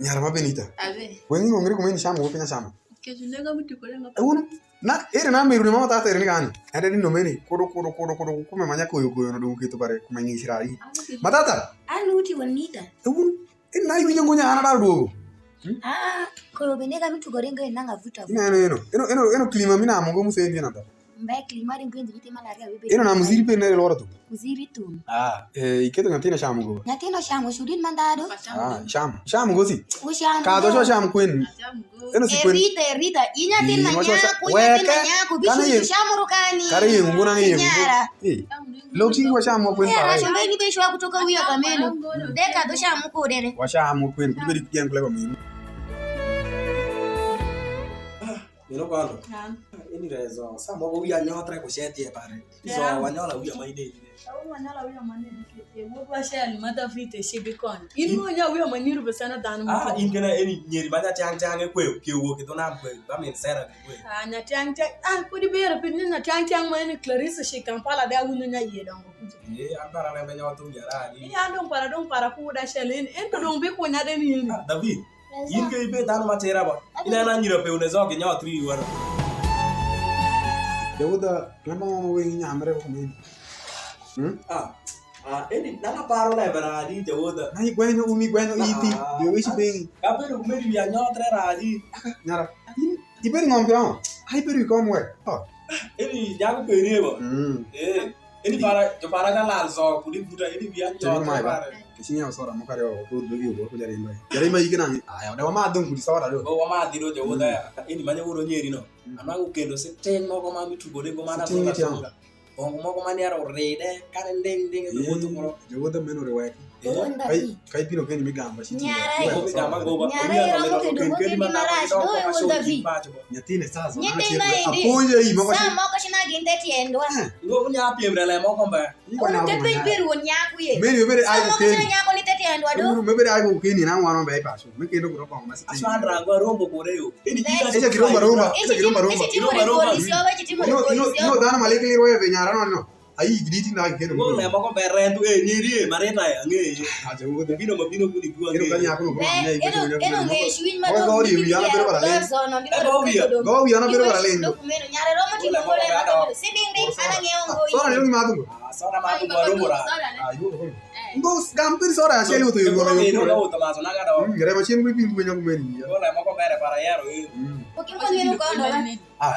Nyara benita. Ave. Wengi ngongere kumeni shamu wopenya shamu. Kesunega mutikolenga. Uno na ere na meru mama tata ere gani. Ade no meri kodo kuma manya koyo no dungu kitu bare kuma ngi shirari. Matata. Anuti wanita. Uno ina yunya ngonya ana daldo. Koyo benega mitugorenga enanga vuta. Eno klima mina mongo musendi nata. Mbaya klima ringo ndi vite malaria bebe. Eno na muziri pe nere lora tu. Muziri tu. Iketo ngatina shamu go. Nyatino shamu shudin mandado. Shamu go si. Ushamu. Ka do shamu kwen. Eno si kwen. Rita. Inya tin manyaku, bisu shamu rukani. Kare yengu ngona yengu. Loki wa shamu kwen para. Shamba ni besho kutoka huyo kameno. Deka do shamu ko dere. Wa shamu kwen kubiri kyengu kwa mimi. Quando? Ini rezo, sama go ya nyotra ko sheti e pare. Iso wanyola uya maine. Wanyola uya maine ke mo ba shali mata fite shibikon. Inu nya uya maniru besana danu mo. Ingena eni nyeri banya chang kwe ke wo ke tonam kwe ba men sera kwe. Na chang ko di bere pin na chang maine Clarisse she Kampala da wunu nya yedon ko. Antara na benya watu yara ni. Ya don para ku da shali en to don be ko nya de ni. David. Inge ibe tano matera ba. Ina na nyiro pe unezo ke nya 3 waro. Deuda lama mama wengi nyamre ko mimi. Eni nana paro na beradi deuda. Nai gweno iti. Yo isi bengi. Kapero kumedi ya nyotre radi. Nyara. Iberi ngompira. Ai peru komwe. Eni jago pere ba. Eni para kala so kudi buta eni biya nyotre. Kisinya usora mukare wa ko dogi go ko jare mbai. Jare mbai kina aya da ma dun kudi sawara do. Wa ma diro je woda ya. Eni manya wuro nyeri no. Amangu kendo se ten no ko ma mitugo de go mana ko la. Ongo mo ko mani aro rede kan ding go to ko. Je woda meno re wa. Kai pino keni migamba shiti. Ko migamba go ba. Nyatine sasa. Apoje hii moko. Sa moko shina ginte tiendwa. Ngo nya piemre le moko mba. Tepe biru nyaku ye. Meri bebe ai ko keni. Nyaku ni tetiendwa do. Bebe ai ko keni na ngwano ba ipaso. Me kendo ko ko masi. Aswandra ngo rombo gore yo. Eni Esa kiromba. No dana malekeli roye venyara no. Ai giditi na kero. Ngo le moko berendu nyiri mareta ya nge. Aje ngo de bino kuni kuwa. Kero kanya ko ko ne eno nge shwin ma do. Go ri yana bero bara le. Go yana bero bara le. Dokumento nyare romo ti ngole ma. Siding ana ngeongo. Sora ni madu. Sora madu marumura. Ayo. Ngo gampir sora sheli uto yo. No tomaso na gado. Ngere ma chenu bi bingu nyangu meni. Ngo le moko bere para yaro. Pokin ko ngeno ko ndo.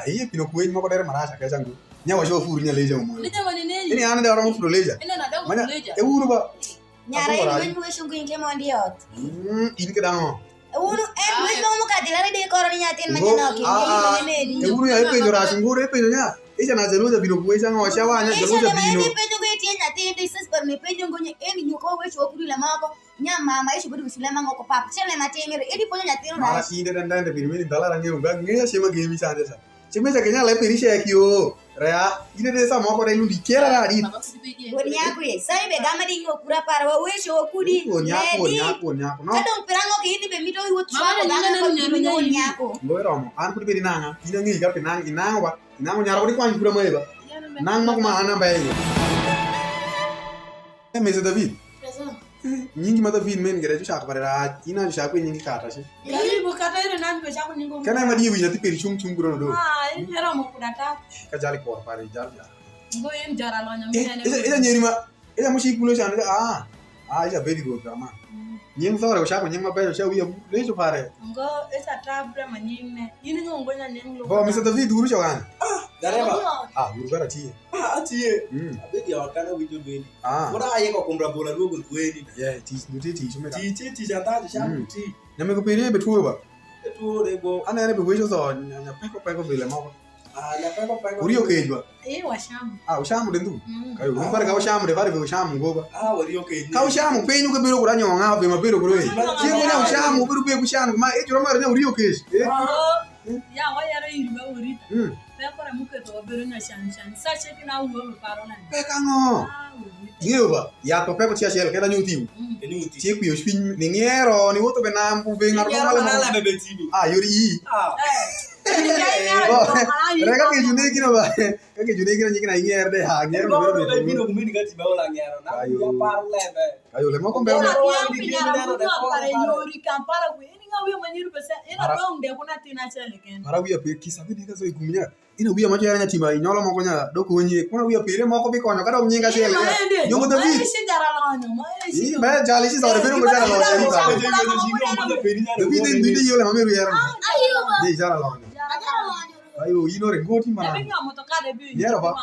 Iye pino kuweni mako dere marasha ka sangu. Nyawa sho furu nya leja mo. Leja wani ne? Ini ana da ro furu leja. Ina na dawo leja. E uru ba. Nyare ni wewe shungu inge mo ndiot. Ini kedang. Uru wewe mo ka dilare de koroni nyatin manyana ki. E uru ya pe jora shungu re pe nya. Ija na zeluja bino kuweza ngo shawa nya zeluja bino. Ni pe jongo eti nyatin de sis per me pe jongo nya eni nyuko we sho kuri la mako. Nya mama ishi budi usulema ngo ko pap. Chele matengere edi ponyo nyatin ra. Mara sinde dan dan de bini dalara nge unga nge shema gemi sa desa. Chime cha kenya le peri shekio. Rea ine de sa moko de lundi kera ra di. Woni yako ye. Sai be gama di ngokura para wa we sho kudi. Nyako. No. Kadong pirango ke ini be mito wo tswa ko nyako. Ngoiro mo. An kudi be dinanga. Ine ngi ga pinang inang wa. Inang nyara ko kwan kura mai ba. Nang mako ma ana ba ye. Mese David. Nyingi ma David men gere ju shaka bara ina ju shaka nyingi kata shi. Yali bukata ire nan be shaka ningo. Kana ma di winya ti peri chung gro do. Era mo kudata. Ka jali ko pare jali. Ngo en jara lo nyam Ila nyeri ma. Ila mushi kulo shana ila bedi go drama. Nying sore ko shaka nying ma be sha wiya le ju pare. Ngo esa tabra manyine. Yini ngo ngonya nyenglo. Bo Mr. David uru shawan. Dareba. Uru bara ti. Atiye. Abedi ya wakana wijo beni. Ora aye ko kumbra bola go gweni. Yeah, ti shume. Ti janta shamu ti. Nyame ko pere be tuwa ba. Tuwa de go. Ana ne be wejo so nya peko bele ma. Na peko. Uri okay ba. Wa shamu. Ushamu de ndu. Kayo umpare ka ushamu de bare be ushamu go ba. Wari okay. Ka ushamu penyu ko bero kura nyonga be ma bero kuro e. Ti ko nya ushamu bero be kushanu ma e juro mare ne uri okay. Ya wa yara yirba uri. Pekora muke to bero nya shan. Sa cheki na uwo be parona. Peka ngo. Ngeba, ya to peko tia shel keda nyuti. Nyuti. Ti ku yo spin ni ngero ni woto be na mpu be ngarbo mala. Ala be betini. Yori yi. Mereka ke juni kino ba. Ke juni kino nyikina inger deh. Hanger Ko be bino kumini ga ti bawla ngero na ya par lebe. Ayo le mo ko be. Para wiya pe kisa bi diga so igumnya. Ina wiya ma jara nyati ba nyolo mo ko nya do ko nyi. Kuna wiya pe mo ko bi ko nya kada nyinga sele. Nyongo to bi. Ii ba jali si sore biro ko jara lo. Bi de bi yo le ma me ru yara. De jara lo. Ayo ino re goti mana. Yara ba.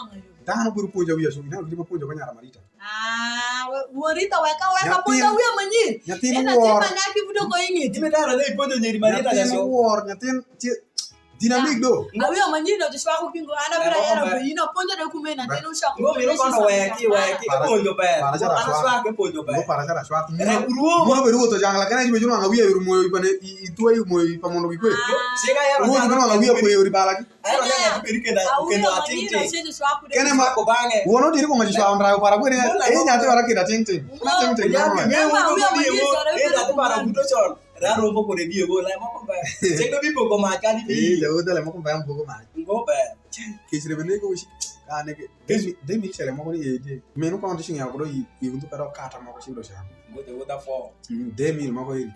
Dano buru puja wiya so ina gribo puja banyara marita. Warita weka puja wiya manyi. Nyatin war. Dime dara dai podo nyeri marita Nyatin so. war nyatin dinamik do. Wiya manyi do jishwa ko kingo ana bira era ino ponja do kumena teno shako. Ngo miro kono weki pojo be. Ana swa ke pojo be. Ngo para jara swat. Ngo be ruto jangla kana jibe juma ngawiya ru moyo ipane itu ayu moyo ipamondo bikwe. Sega ya Ngo juma ngawiya ko yuri balaki. Ayo ya perike da kendo atinte. Kene ma Ko bange. wono diri ko ngaji swam ndra para kwere nyate wara kida tinte. Na tinte ngamo. Da para buto chon. Raro mo ko rebi ego la mo ko ba. Sego bi ko ma kani bi. Jago dale mo ko ba mbogo ma. Ngo ba. Kisire bene ko wishi. Kane ke demi sele mo ko ni eje. Menu ko ndo shinga ko do yigundu karo kata mo ko shido sha. Ngo te woda fo. 2000 mo ko yi.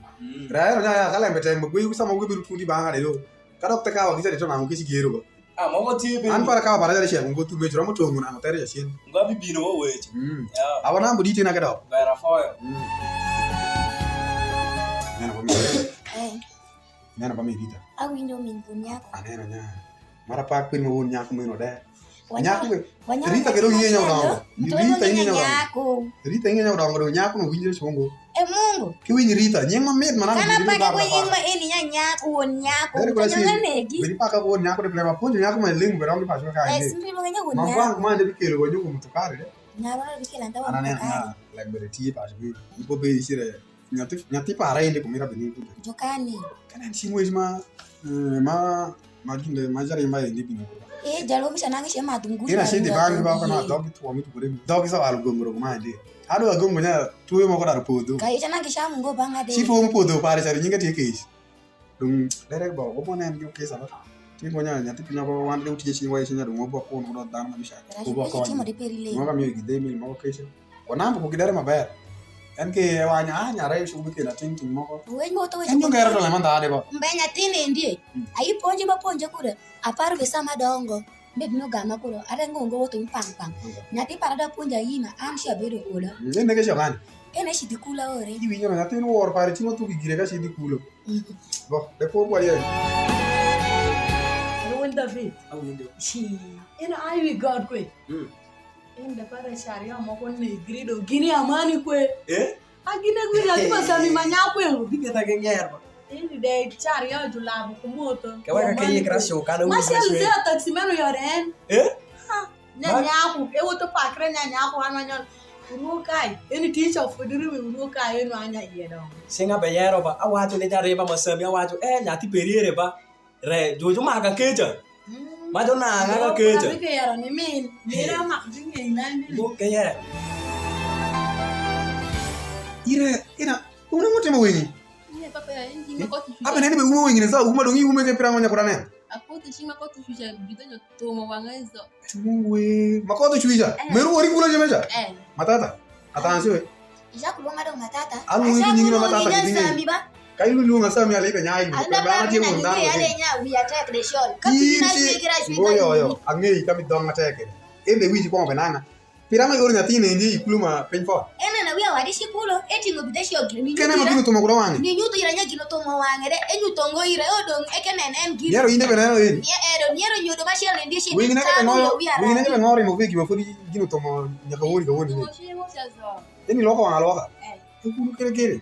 Rayo nya kala mbete mo gwi sama ko biru tudi ba ngale do. Kado te ka wa kisire to na mo kisi gero ko. Ah mo ko ti bi. An para ka para jare she ngo tu be joro mo to nguna mo tere ya shin. Ngo bi bino wo wechi. Ya. Awana mbudi tina kada. Ba ra fo yo. Nena ba mi rita. Awinjo min punyako. Anena nya. Mara pa kwin mo won nyaku mo no de. Wanyaku. Rita ke do nyenya udongo. Rita nyenya udongo. Wanyaku. Rita nyenya udongo do nyaku no winje songo. Mungu. Ki winje Rita nyeng ma med mana. Kana pa ko yingma eni nyaku won nyaku. Nyanganegi. Beri pa ka won nyaku de plema ponjo nyaku ma ling be rongi pa so ka inde. Simpi mo nganya won nyaku. Ma ma de bikelo go nyugo mutukare de. Nyarona bikela ndawa. Anane na like bere tie pa so bi. Ipo be sire. Nyati para inde ko mira beni ku. Jokani. Kana simwezi ma ginde ma jare ma inde bini. Jalo misha nangishe madungu. Ina shinde bangi ba kana dog tu mi tu bere. Dog sa alu gongoro ma inde. Ado agongo nya tuwe mo ko dar podo. Kai chana kisha mungo banga de. Si po mo podo pare sari nyinga tie case. Dum dere ba go bona en yo case ala. Ti mo nya nyati pinya ko wan de uti shi wa shi nya dum mo ko no dan ma misha. Ko ba ko. Mo ga mi gide mi mo case. Wana ko gidare ma ba. En ke wanya nya re shu bi ke na tin tin mo ko. We mo to we. En yo ngera to la manda de ba. Mbenya tini ndie. Ayi ponje ba ponje kure. Aparu be sama dongo. Maybe no gama kuro. Ada ngongo woto mpang. Nyati parada ponja yima am shi abedo ola. Ne ke shogani. Ena shi dikula ore. Di winyo na tin wor pare ti mo tu gi gire ka shi dikulo. Bo de ko bo ye. Ruin David. Awindo. Shi. Ina ayi God kwe. Enda para sharia mo ko ne grido gini amani kwe. Agine kwe ya tiba sami manyakwe. Bi ke ta ke ngerba. Ini de sharia julabu kumoto. Ka wa ka ye krasho ka do. Mas ele zera taxi meno yoren. Nyanyaku e woto pakre nyanyaku ananya. Urukai. Ini teacher fodiri we urukai eno anya yedo. Singa be yero ba awajo le jare ba masami awajo nyati periere ba. Re jojo ma ka keja. Ma do na nga ka keja. Ke yero ni min. Mira ma dinge inandi. Bo ke ye. Ina una mote mo wenyi. Ni papa ya inji ko tu. Abe nene be umo wenyi sa uma do ngi ume ke piranga nya kurane. Ako tu shima ko tu shuja bidojo to mo wangezo. Chungwe makoto chuija. Meru ori kulo jemeja. Matata. Atansiwe. Isha kulonga do matata. Alu ngi nyingi matata kidingi. Kailu lu ngasa mi ale ka nyai. Anda ba ti mo ndang. Ale nya we attack the shore. Kapina shikira shikira. Yo. Ange kami dong attack. Ende wiji ko benanga. Piranga yori nyatine ndi ikuluma penfo. Ena na we awadi shikulo eti ngo bideshi ogini. Kene makino to makuro wangi. Ni nyuto ira nya kino to mo wangere. Enyu tongo ira odong ekene en giro. Yero inde benano yin. Niero nyudo bashel ndi shi. Wingi nake ngori mo viki mafuri gino to mo nyaka wori go woni. Eni loko wana loka. Kulu kere.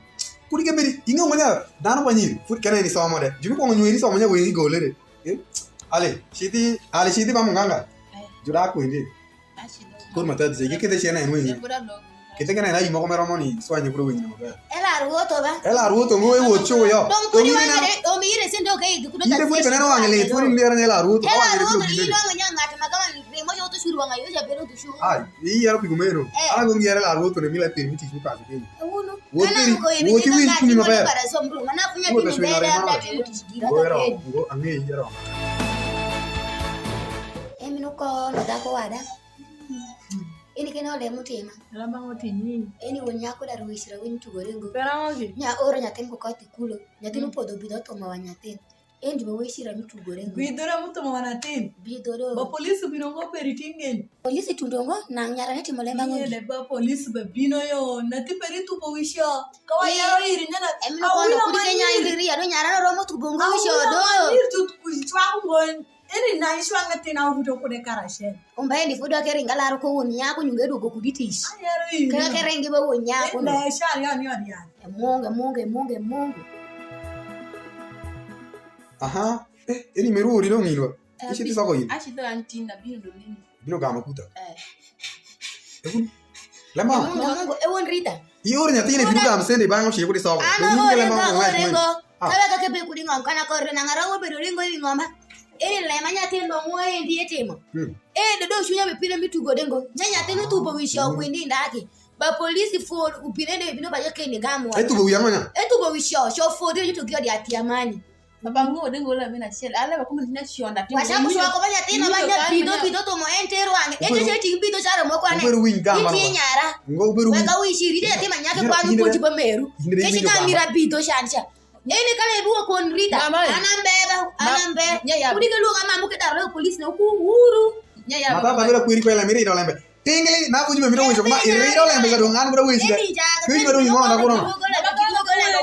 Kuri ke beri inga monya dano banyiri. Fut kene ni somo de. Jibi ko nyuiri somo nya wingi go lere. Ale shiti ba munganga. Jura ko indi. Kur mata de ke de shena en wingi. Kita kana na imo ko mero moni swanye kuro wingi mo ba. Ela ruoto ba. Ela ruoto ngo e wocho yo. Don kuri wangere o mi ire sendo kai dikudo ta. Inde fut benano wangele fut ndera ela ruoto. Ela ruoto ilo nganya ngata magama ni mo yo to shuru wanga yo ja bero to shuru. Ai, i yaro pigumero. Ala go ngiera la ruoto ne mila permiti shi pa ke. Uno. Kana ko e bi ngati ni ba. Para sombru mana punya Go ni swingare bere ma. anda bero to shigira Go to. yaro, go ange yaro. kono dhako wada. Ini kena ole mutima. Lama ngotini. Ini wuon nyako dar wisra winy tugore go. Perangogi. Nya oro nyatin ko koti kulo. Nyatin upodho bidho tomo wa nyatin. Endi ba wisra mi tugore go. Bidora muto mawanatin. Bidoro. Ba polisi binongo peritingen. Polisi tundongo nang nyara ne timo lemba Ye ngi. le ba polisi ba bino yo. Nati peritu po wisho. Kawa yaro iri nyana. Emino kondo kudi kenya indiri ya do nyara no romo tubongo wisho do. Awila tu kuchwa ngon. Eri na ishwa ngati na uvuto kode karashen. Umbaye ndi fudo kere ngala ko wuon nyako nyungedo go kuditish. Yaro iri. Kaya kere ngi ba wuon nyako. Na shari yani yani. Mungu. Aha. Eni meru ori no ngilwa. Ishi ti sako yin. Ashito antinda bino nini. Bino gama kuta. Ekun. Lama. Mungu ewon Rita. Ori nyatine bino gama sende bango shi kudi sako. Orengo. Kala ka kebe kudi ngom kana ko rena ngara wo bedo ringo wi ngoma. Eri le manya tendo moye ndi etimo. Do shunya be pile mitugo dengo. Nyanya tenu tupo wisho kwindi ndaki. Ba polisi for upinende bino ba yake ni gamu. Etubo uyanganya. Etubo wisho sho for dio to gyo ati amani. Baba ngo dengo la mena shell. Ale ba kuma tina shionda tino. Washamu shwa ko banya tino banya bido to mo entero ange. Eje ti bido charo mo kwane. Uberu win gamba. Iti nyara. Ngo uberu win. Weka wishiri de tema nyake kwanu ko jiba meru. Keshi kamira bido shansha. Eni kale ebuwa kon Rita. Anambe. Kudike luga mamu ke darlo polisi na ku huru. Mata babela kwiri kwela miri do lembe. Tingli na kuji miro wisho ma iri do lembe ga ngan bro wisho. Kuji bro ngo na kono.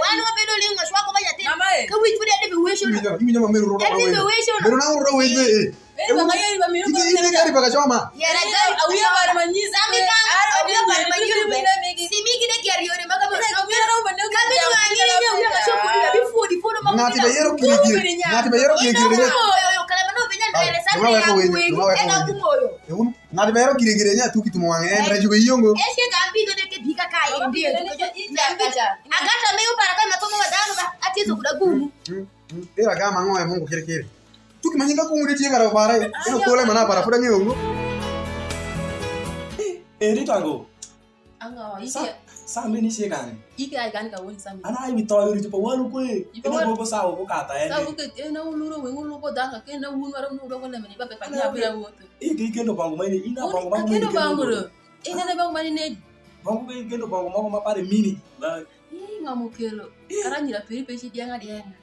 Wanu bedo lingo shwa ko banya tino. Ka wi fude de wisho. Imi nyama miro ro. Miro na ro wisho. Eba ngaya iba miro ko. Imi gari baga choma. Yara gari Awia bar manyiza. Samika. Awia bar manyiza. Simiki de kiari yore maka bro. Awia ro bande. Kabino angini nyo ka shoko bi fudi maka. Ngati be yero kiri. Kala mano benya ndele sabe ya kumoyo. Ngati be yero kiri nya tuki tumo wange ndra jugo yongo. Eske kambido de ke bika kai ndiye. Agata meyo para kama tomo wadano ba atizo kudagumu. Era kama ngoe Mungu kire. Tuki manyinga kungure tiye ngara bara. Ino kole mana para fuda nyongo. Ritango. Anga Sambe ni shekani. ike ai kan ka woni sami. Ana ai bitoyo ri tipo wanu kwe. Ina go sawo ko kata ene. Sabu ke ena uluro we ngulo ko danga ke na wunu wara nudo ko le meni ba pe pa nya bila woto. Ike kendo bangu mai ina bangu bangu. Kendo bangu ro. Ina na bangu mani ne. Bangu ke kendo bangu bangu ma pare mini. Ba Ngamu kelo. Karani la peri pesi dia ngadi ena.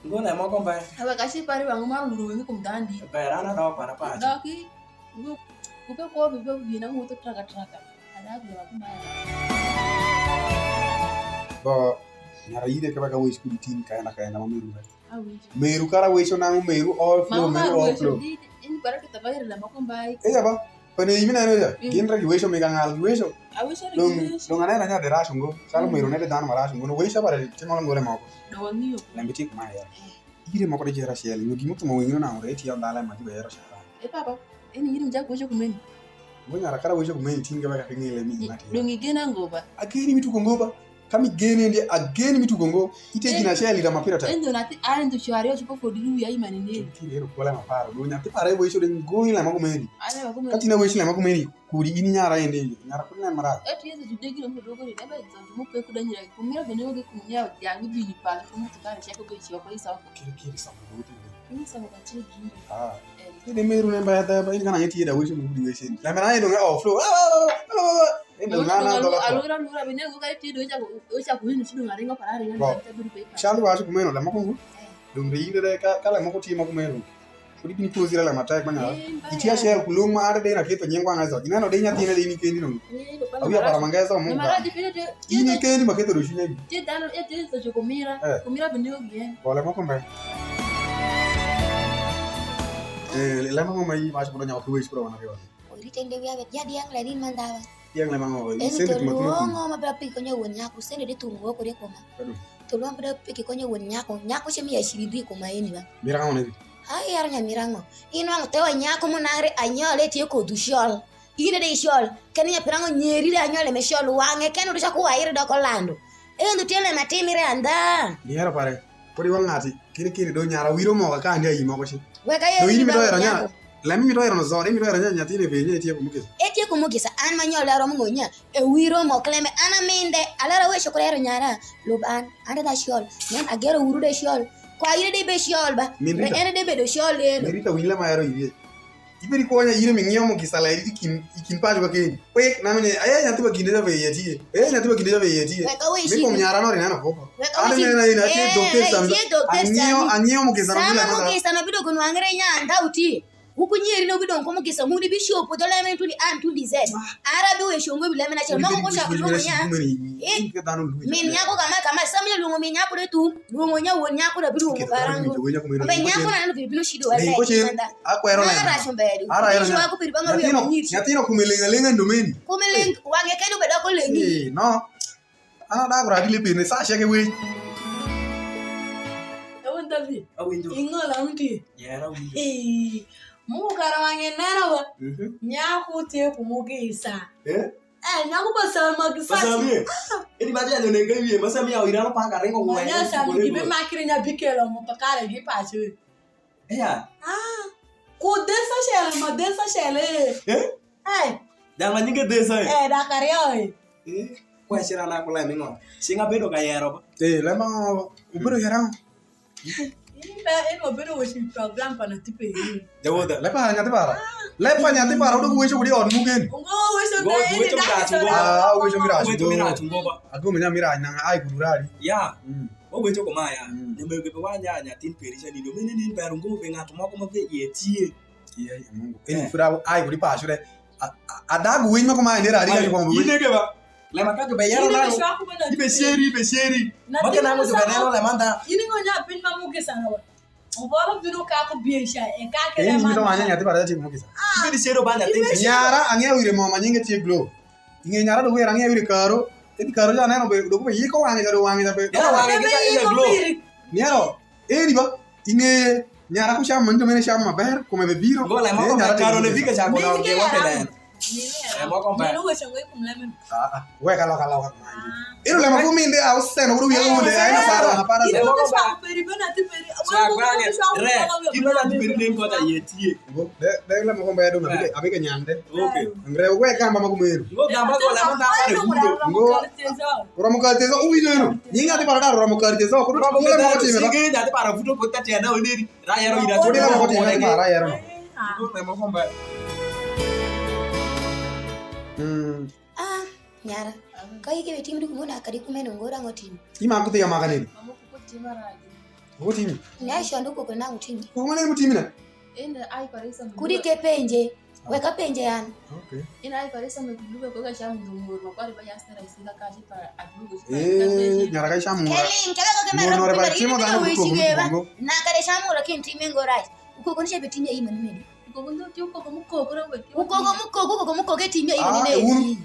Ngona mo ko ba. Aba kashi pare bangu ma luro we ko mdandi. Ba rana daw para pa. Daki. Kupe ko bibe bina ngoto traka. Ada gua kumaya. Ba nyara yide ka baga wish kudi tin kaya na mameru ba. Awi. Meru kara wish na meru all flow meru all flow. Ini bara kita bayar la makombai. Ya ba. Pane yimina no ya. Ginra ki wish me gangal wish. Awi sore Dong ana na de rashungo. Salo meru ne de dan marashungo no wish bara timola ngore mako. Do ngiyo. Lambiti kuma ya. Ire mako de jera shel. Ngi mutu mo wingino na ngore ti yanda la ma di bayero shara. Papa. Ini yiri mja ko kumeni. Nyara kara wish kumeni tinga baga ngile mi mati. Dongi gena ngoba. Ageni mitu kongoba. Kami gene ndi ageni mitu gongo ite gina sheli da mapira ta. Endo nati ando shwari chupo fodilu ya imani ne. Kiro kola maparo do nyati pare wish de ngoi la makumeni. Ale makumeni. Kati na wish la makumeni kuri ini nyara yende nyara kuna mara. Etu yeze tudegiro mu dogo ni ebe zonjo mu pe kudanyira kumira bene oge kumya yangi bini pa kumu tukana shako ko chiwa polisi wako. Kiri sa mo do. Ini sama kachi giro. Ah. Ide meru ne ba ta ba ini kana yati da wish mu di wish. La mera ndo off flow. Ndo ngana ndo la. Alura bene ngo kali tido ocha kuhini shido ngarenga parare ngana tabiri pe. Shalu wa su kumeno la makungu. Ndo inde de kala mako ti makumeno. Kuri bini pozira la matai banya. Itia share kuluma are de na keto nyengwa ngazo. Ina no de nyati ne de ni kendi no. Awia para mangaza mu. Maradi pele de. Ini kendi maketo do shinya. Je dano ete zo kumira. Kumira bene oge. Wala makumba. La mango mai mas pura nyawa kuwes pura wana kewa. Ori tende wia bet jadi yang ladin mandawa. Yang la mango Eni sende to tumatuma. longo ma bra piko nya won nyako sende de tungo ko de koma. To lo bra piko nya won nyako shemi ya shiridi koma eni ba. Mira ngone. Ai yar nya mirango. Ino ang tewa nyako munare anyole tie ko du shol. Ine de shol. Kenya pirango nyeri de anyole me shol wange kenu do shaku waire do kolando. Endo tiele matimire anda. Niera pare. Pori wangati kiri do nyara wiro mo ka ndia yimo ko shi. Weka ye. Do yini mi do era nya. La mi do era no zore mi do era nya nyati ne venye tie kumukisa. Etie kumugisa an manyola ro ngonya e wiro mo kleme ana minde alara we shokolero nyara loban anda da shol nyan agero wurude shol kwa ile de be shol ba ene de be do shol le Merita wila ma ero ibe. ibiri konya ire ming'iewo mokisa la ikin pacho ka kendi wek namine nyathi ba kinde jabe yetie nyathi ba kinde jabe yetie miko mnyara no rinano koko ane ina tie doctor sam ang'iewo mokisa no bila sama mokisa no bido kunwangre nyanda uti ukunyeri no bido nkomokisa ngudi bishopo to leme tuli an tuli z arabi we shongo bileme na chama ko sha lungo nya min nyako kama samile lungo min nyako de tu lungo nya won nyako da bido ko barango be nyako na no bido shido wala akwero la ara shombedi shwa ko pirba ngo nyatino kumelenga ndomeni kumelenga wange kedu bedo ko lengi no ana da gura dile pene sa sheke we Ewan David. Awinjo. Ingola mti. Yera winjo. Mukara wange nana wa. Nyaku te kumugisa. Nyaku basama gisasi. Basami. Edi baje alo nenga wiye basami ya irano pa ka rengo ngwa. Manya sami gibe makiri nya bikelo mo pakare gi pache. Ko desa shele ma desa shele. Jangan nyinge desa. Da karyo. Kwa shira na kula mingo. Singa bedo ka yero ba. Lema ubero herang. Ino bedo wo program pana tipe. Jawoda. Lepa nyati para udah gue coba di on mungkin. Gue coba mira chungo ba. Aku menya mira nang ai kudurari. Ya. Gue coba maya. Nyembe ke wanya nyatin perisha ni do menene barungo be ngato mako ma ve yetie. Iya, Mungu. Ini fura ai kudi pasu de. Ada gue mako ma ndera ari kan ko. Ine ke ba. Lema ka to be yaro na. Ibe sheri. Maka na mo to benelo le manda. Ini ngonya pin mamugisa na wa. Mbolo biru ka ko biesha ka ke Ini mito manya nyati para chik mukisa. Ibe di shero banya tin. Nyara ange wire mo manyinge chik glow. Inge nyara do wire ange wire karo. Edi karo ja na no be do ko yiko wange ja do wange ja be. Ya wange kita ina glow. Nyaro. Di ba. Inge nyara ko sham manjo mene sham maber come be biro. Go le mo karo ne fika cha ko na ke wa pele. Mo kompa. Ni wo shongo kumleme. We kalau Ino le mafu minde au seno uru yego de ai na para. Ino ko sa peri bana ti peri. Re. Kino na ti peri ko ta yetie. De le mo kombe do na abi ke nyande. Okay. Ngre we kamba makumero. Go gamba ko la mo ta pare gudo. Go. Ora mo karte so uwi no. Ninga ti para da ora mo karte so ko do mo le mo ti me. Sige ja ti para futo ko ta ti na oneri. Ra yero ira Ko de le mo ti me para yero. Go le mo kombe. Nyara. Kai ke tim du mona kadi kumeno ngora ngotim. Ima aku tiga makan ini. Kamu kuko timara. Ko timi. Na shondo ko na ngutimi. Ko ngane mutimi na. Enda ai parisa mu. Kudi ke penje. Weka penje yan. Okay. Ina ai parisa mu duga ko ga shamu ndumur ma kwari banya stara isila ka shi para adugo. Nyara kai shamu. Kelin kala ko ke mero. No re chimo da ko. Na kare shamu ro kin timi ngorai. Uko ko shebe tinye imani meni. Uko ndo ti uko muko ko rawe. Uko muko ke tinye imani ne.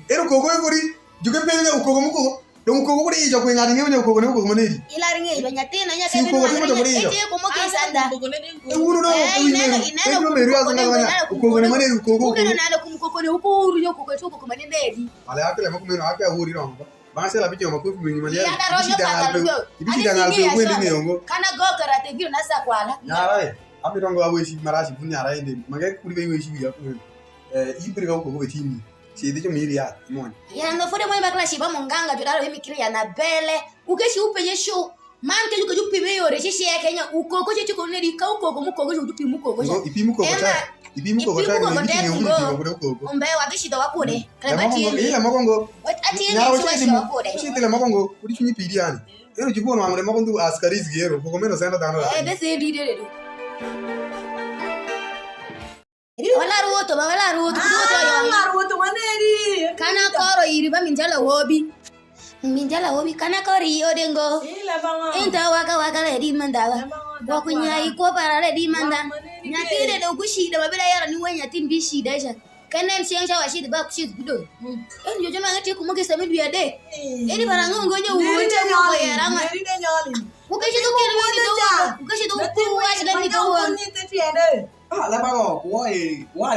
Ero ko gori. Juga pengen uko muko. Dong uko ko ijo ko ngani ngene uko ko manedi. Ila ringe banya tena nya Si uko ko mo to ijo. Ete ko mo ke sanda. Uru no ko ina ko meru azanga banya. Uko ko manedi uko ko. Uko na ko muko ko ne uko uru yo ko ko manedi. Ale akele mo kumeno ake ahuri no. Bangase la bicho makufu mingi mali. Ya da rojo ka Ibisi dangal pe kwende ne yongo. Kana go karate vile nasa kwala. Nyara abi rongo aweshi marashi bunyara inde. Mage kuri be weshi ya ko. Ibri ga uko ko betimi. Si dicho miri ya mon. Ya no fode mo bakla shiba monganga jodaro hemi ya na bele. Ukeshi upenye show. Man ke juko jupi me yore shishi ya Kenya ukoko chichi ko ne dika ukoko mukoko jupi mukoko. Ngo ipi mukoko cha. Ipi mukoko cha ni biti ngi ukoko. Ombe wa bishi dawa kode. Kalabati. Ile mokongo. Ati ni shiwa kode. Shi tele mokongo uri chunyi pidi yani. Ero jibono amure mokongo askari zigero. Koko meno senda dano. Bese lidere do. Wala ruoto maneri. Kana koro iriba minjala wobi kana koro yodengo enta waka le di mandawa wakunyai ko para le di manda nyatire do kushida babila yara ni wenya timbi shida ja kanen sianga washida ba kushida bido en jojo mangati kumukisa midu ya de eni para ngonyo uwonja ko yaranga ukashida ukiri Lapa ko wa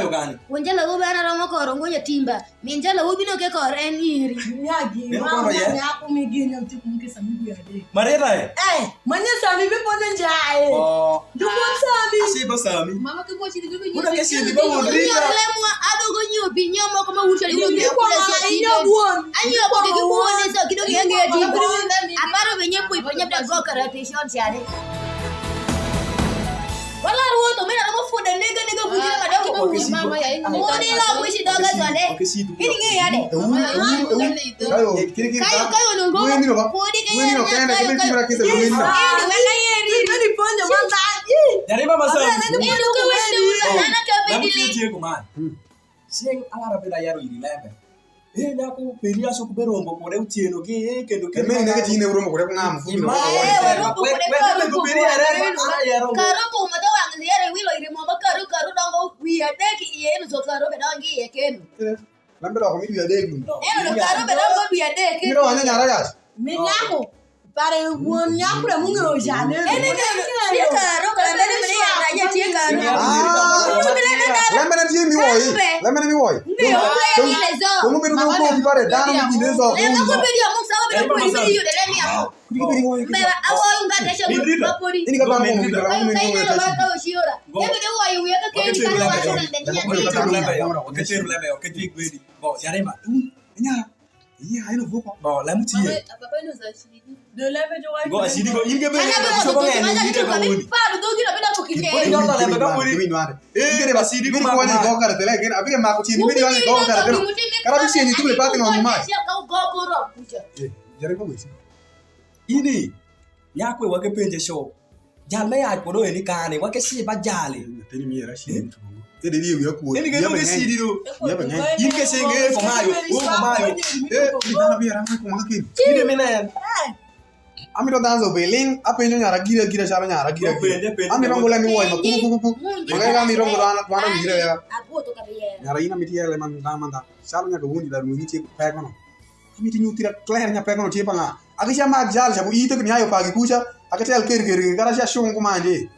yo gani. Wonjala wo bana romo ko rongo timba. Minjala wo bino ke ko ren iri. Nyagi. Ya ko mi gino ti kun ke sami ya de. Mareta manya sami be pone jae. Du ko sami. Si ba sami. Mama ke ko chidi dubi. Muda ke si di ba wodri. Yo le mo ado go nyo bi nyo mo ko ma wucha ni Ni ko ma inyo buon. Anyo ko ke buon so kido ke nge di. Aparo be nyepo ipo nyapda go karate shot yare. Wala ruoto mimi na mafuda nega vujira madogo mama ya ini. Moni la mwishi doga zone. Ini ngi yade. Kayo nungo. Wewe no ba. Kodi Wewe no kaenda kile kimera kisa wewe no. Ni ponja manda. Jaribu masam. Ini ko wende ulana ka Lamu bedile. tie ko man. Sing ala beda yaro iri lembe. Na ko peria so ko berombo ko re utieno ke kendo ke. Mimi nige tine urombo kure ngam fubi no. Karo ko mata wang yere wilo iri mo karo dongo wi adeki yenu so karo bedangi yekenu. Lambera ko mi ya degu. Eno karo bedongo wi adeki. Miro anya nyara gas. Menyako. Pare won nyako le mungiro jane. Ene ke karo kala bere bere ya tie karo. Lambera tie mi woi. Lambera mi woi. Como miro no ko pare dano mi dinezo. Eno ko bere mo sawa bere ko bere yo de le mi ako. Beba awo nga kesho bapori. Ini ka bano mo mi kala mo mi Kayo no na ba shiora. Ebe de wa yu ya ka ke ka wa sa na de Nya. Iya, ayo vuko. Bo lamu tie. Papa ino za shiriki. De leve jo wa. Go asidi ko inge be so ko ngene ide ko woni. Paru do gina bena ko kike. Ko ndonda lembe ka woni. Igere basidi ko ma ko kara tele gena abige ma ko chini mi wani ko kara tele. Kara bisi ni tule pate no mai. Jare ko wisi. Ini yakwe wake penje show. Jalme ya ko do ni kane wake si ba jale. Teni mi era shi. Tede liyo ko. Ini ke ke si dido. Ya ba ngai. Inge senge ko mayo. O ko mayo. Ni dana bi rangai ko makin. Ini menen. Amiro danzo beling apenyo nyara gira shara nyara gira. Amiro ngola mi woi maku. Magai amiro ngola wana gira ya. Abu to ka biye. Nyara ina miti ele man manda. Shara nya ko woni da mu ngi pe kono. Amiti nyutira clair nya pe kono ti panga. Akisha mag jal sabu ito kini ayo pagi kucha. Akatel ker gara sha shongo manje.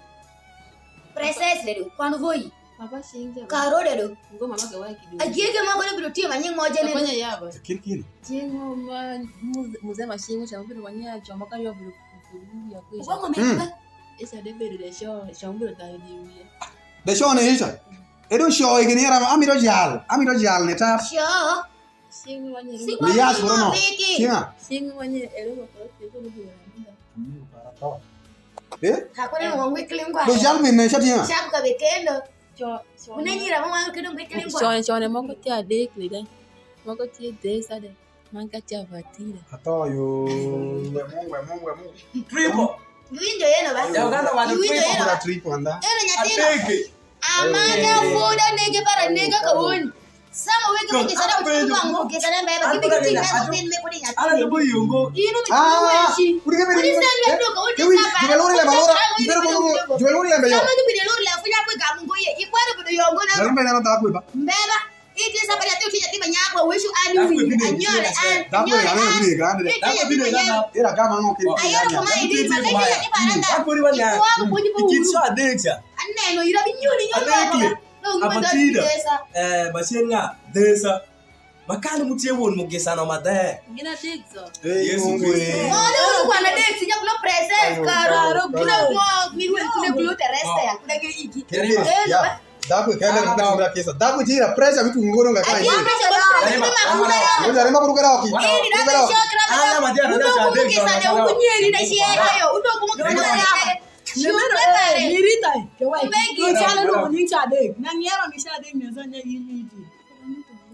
Princess dedo kwanu voi. Papa shinge. Karo dedo. Ngo mama ke wa kidu. Agege ma ko bido ti manying moje ne. Fanya yaba. Kiri. Jingo ma muzema shingo shambiro wanya chomba kali obulu ya kwisha. Wako meka. Esa de bere de shambiro ta diwi. De shone isha. Edo show igini era amiro jal ne ta. Sho. Shingo wanya. Ni ya soro no. Kinga. Shingo wanya ero ko ko ko Hakuna mo weekling kwa. Do jal bin ne shatinga. Sham ka bekendo. cho Unanyira mama kido weekling kwa. Chone moko ti adek le moko ti desa de manka ti avatira. Atoyo. Mungu. Tripo. Winjo yeno basi. Ya uganda wa Tripo tripo anda. Eno nyatina. Ateke. Amaka foda nege para nega kawoni. Sama weke weke sana kuchukua nguo kesana mbeba kibi kibi mbeba bin me kudi nyati. Ala de boyongo. Inu mtuweshi. Kuri kebe. Kuri sanga ndo kawoni sapa. Jualori le malora. Ibero ko jualori le mbeyo. Sama ndu bide lori la funya kwe gamungo ye. Ikwaro bido yongo na. Lalme na ta kwe ba. Mbeba. Iti sapa ya tu tinya tiba nyakwa weshu anu wi. Anyole an. Dako ya ngene bide grande. Dako bide gana. Era kama ngo kiri. Ayana kama idi makaibi ya tiba ananda. Akuri wanya. Ikitso adekcha. Aneno ira binyuni nyonga. Abatida. Bashenga desa. Makali mutie won mugesa no made. Ngina tekso. Yesu Oh, leo kwa na date sija kula present karo. Kula kwa miwe kule terrestre ya kula ke iki. Ya. Dako kaenda kutoka kesa. Dako jira pressure vitu ngoro ngaka hivi. Ngoja rema kurukera waki. Ala madia na cha adekcha. Ukunyeri na shieka yo. Udo kumukana. Mirita. Kewa. Chala no nincha de. Na nyero ni sha de mezanya yini.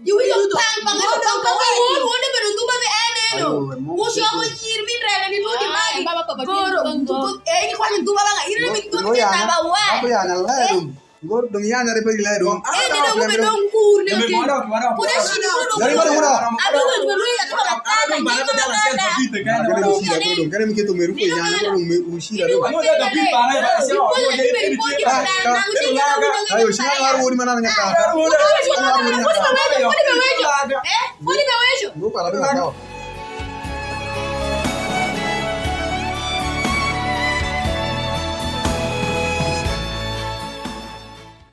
You will pang pangano pang wonde beruntuba be eneno. Usho ko yirmin rele ni lodi magi. Goro. Ni kwa ntuba banga irene mi tuti taba wa. Apa ya na lado. Ngor dunia na repari lado. Ni do be don kur ne ke. Kuna shini do. Dari mana mura? Adu do be lu ya tola tana ni no. Kare mi keto meru ko ya na me ushira do. Ayo shina haru wori mana ngaka. Pode be wejo. Ngo para do.